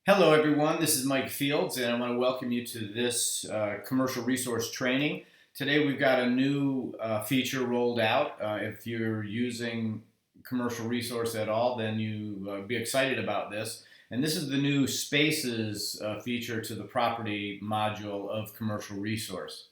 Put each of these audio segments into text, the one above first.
Hello everyone, this is Mike Fields and I want to welcome you to this commercial resource training. Today we've got a new feature rolled out. If you're using commercial resource at all, then you be excited about this. And this is the new Spaces feature to the property module of commercial resource.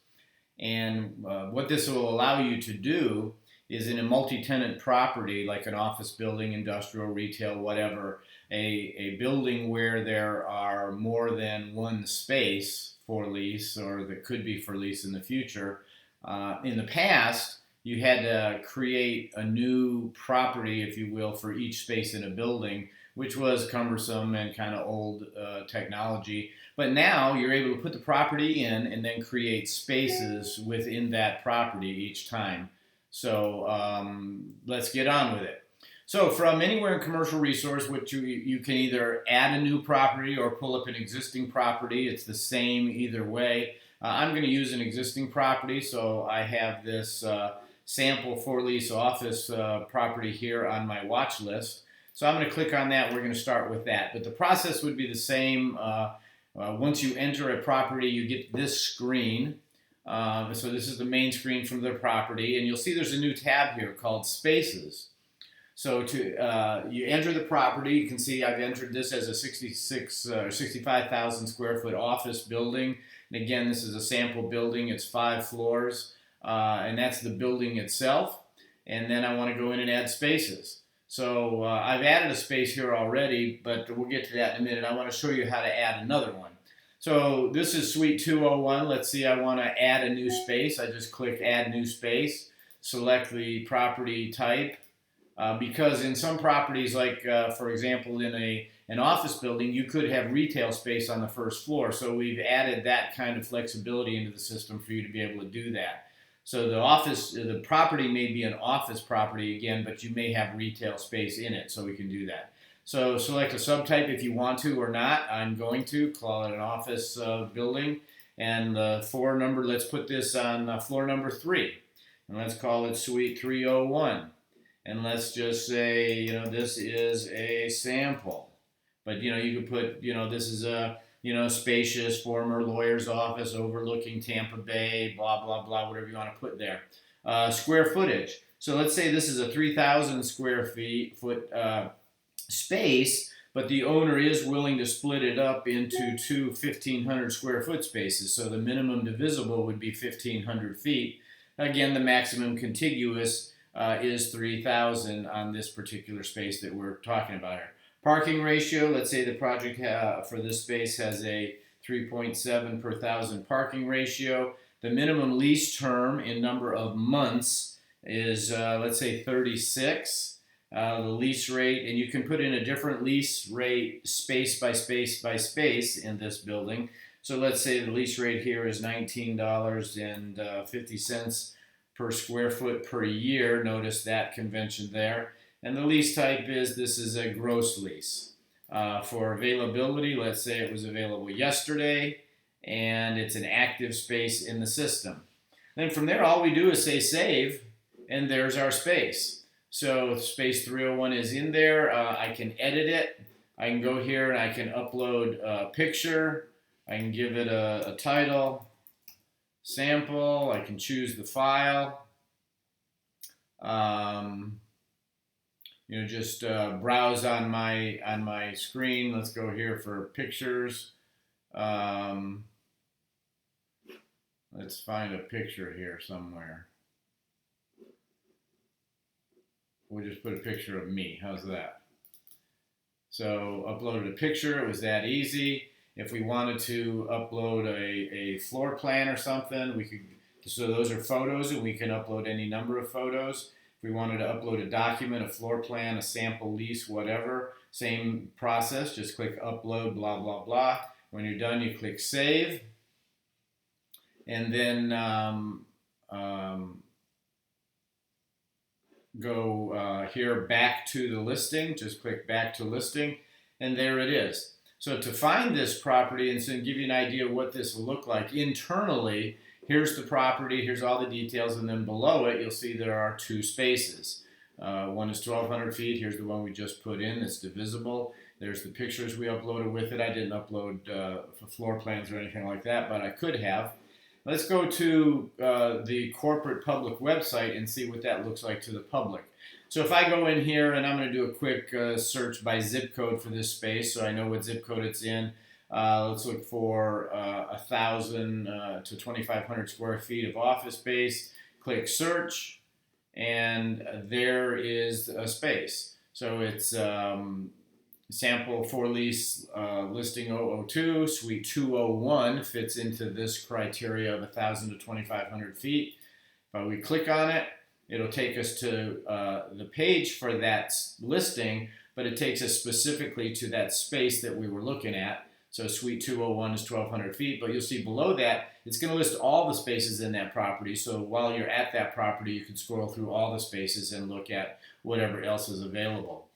And what this will allow you to do is in a multi-tenant property like an office building, industrial, retail, whatever, a building where there are more than one space for lease or that could be for lease in the future. In the past, you had to create a new property, if you will, for each space in a building, which was cumbersome and kind of old technology. But now you're able to put the property in and then create spaces within that property each time. So let's get on with it. So from anywhere in commercial resource, which you can either add a new property or pull up an existing property. It's the same either way. I'm going to use an existing property, so I have this sample for lease office property here on my watch list. So I'm going to click on that. We're going to start with that. But the process would be the same. Once you enter a property, you get this screen. So this is the main screen from the property, and you'll see there's a new tab here called Spaces. So you enter the property. You can see I've entered this as a 65,000 square foot office building. And again, this is a sample building. It's 5 floors, and that's the building itself. And then I want to go in and add spaces. So I've added a space here already, but we'll get to that in a minute. I want to show you how to add another one. So this is Suite 201. Let's see, I want to add a new space. I just click Add New Space, select the property type. Because in some properties, like for example in an office building, you could have retail space on the first floor. So we've added that kind of flexibility into the system for you to be able to do that. So the property may be an office property again, but you may have retail space in it, so we can do that. So select a subtype if you want to or not. I'm going to call it an office building. And the floor number, let's put this on floor number 3. And let's call it Suite 301. And let's just say, this is a sample. But, you could put, this is a, spacious former lawyer's office overlooking Tampa Bay, blah, blah, blah, whatever you want to put there. Square footage. So let's say this is a 3,000 square foot space, but the owner is willing to split it up into two 1,500 square foot spaces. So the minimum divisible would be 1,500 feet. Again, the maximum contiguous is 3,000 on this particular space that we're talking about here. Parking ratio, let's say the project for this space has a 3.7 per thousand parking ratio. The minimum lease term in number of months is, let's say, 36. The lease rate, and you can put in a different lease rate space by space by space in this building. So let's say the lease rate here is $19.50 per square foot per year. Notice that convention there. And the lease type this is a gross lease. For availability, let's say it was available yesterday and it's an active space in the system. Then from there, all we do is say save, and there's our space. So space 301 is in there. I can edit it. I can go here and I can upload a picture. I can give it a title, sample. I can choose the file. Just browse on my screen. Let's go here for pictures. Let's find a picture here somewhere. We'll just put a picture of me. How's that? So uploaded a picture. It was that easy. If we wanted to upload a floor plan or something, we could. So those are photos, and we can upload any number of photos. If we wanted to upload a document, a floor plan, a sample lease, whatever, same process. Just click upload, blah, blah, blah. When you're done, you click save. And then go here back to the listing. Just click back to listing, and there it is. So to find this property and so give you an idea of what this will look like internally, here's the property, here's all the details, and then below it you'll see there are 2 spaces. One is 1,200 feet. Here's the one we just put in. It's divisible. There's the pictures we uploaded with it. I didn't upload floor plans or anything like that, but I could have. Let's go to the corporate public website and see what that looks like to the public. So if I go in here and I'm going to do a quick search by zip code for this space so I know what zip code it's in. Let's look for 1,000 to 2,500 square feet of office space. Click search, and there is a space. So it's sample for lease listing 002, suite 201 fits into this criteria of 1,000 to 2,500 feet. If we click on it, it'll take us to the page for that listing, but it takes us specifically to that space that we were looking at. So suite 201 is 1,200 feet, but you'll see below that, it's going to list all the spaces in that property. So while you're at that property, you can scroll through all the spaces and look at whatever else is available.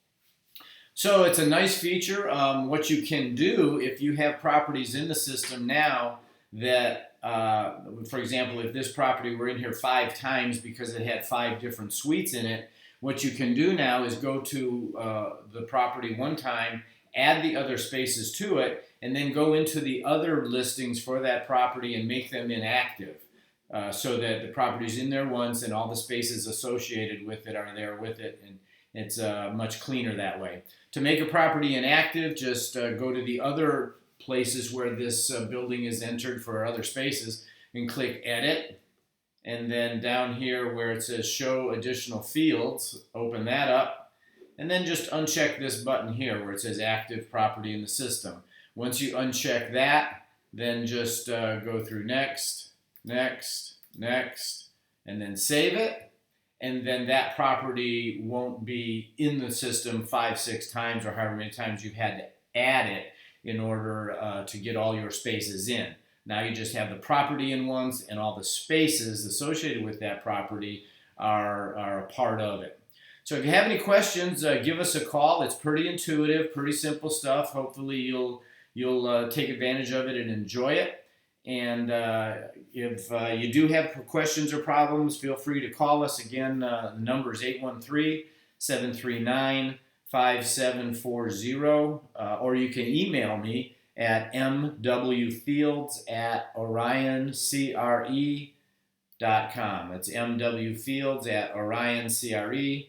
So it's a nice feature. What you can do if you have properties in the system now that, for example, if this property were in here 5 times because it had 5 different suites in it, what you can do now is go to the property one time, add the other spaces to it, and then go into the other listings for that property and make them inactive so that the property's in there once and all the spaces associated with it are there with it, and it's much cleaner that way. To make a property inactive, just go to the other places where this building is entered for other spaces and click Edit. And then down here where it says Show Additional Fields, open that up. And then just uncheck this button here where it says Active Property in the System. Once you uncheck that, then just go through Next, Next, Next, and then save it. And then that property won't be in the system 5, 6 times or however many times you've had to add it in order to get all your spaces in. Now you just have the property in once, and all the spaces associated with that property are a part of it. So if you have any questions, give us a call. It's pretty intuitive, pretty simple stuff. Hopefully you'll take advantage of it and enjoy it. And if you do have questions or problems, feel free to call us. Again, the number is 813-739-5740, or you can email me at mwfields@orioncre.com. That's mwfields@orioncre.com.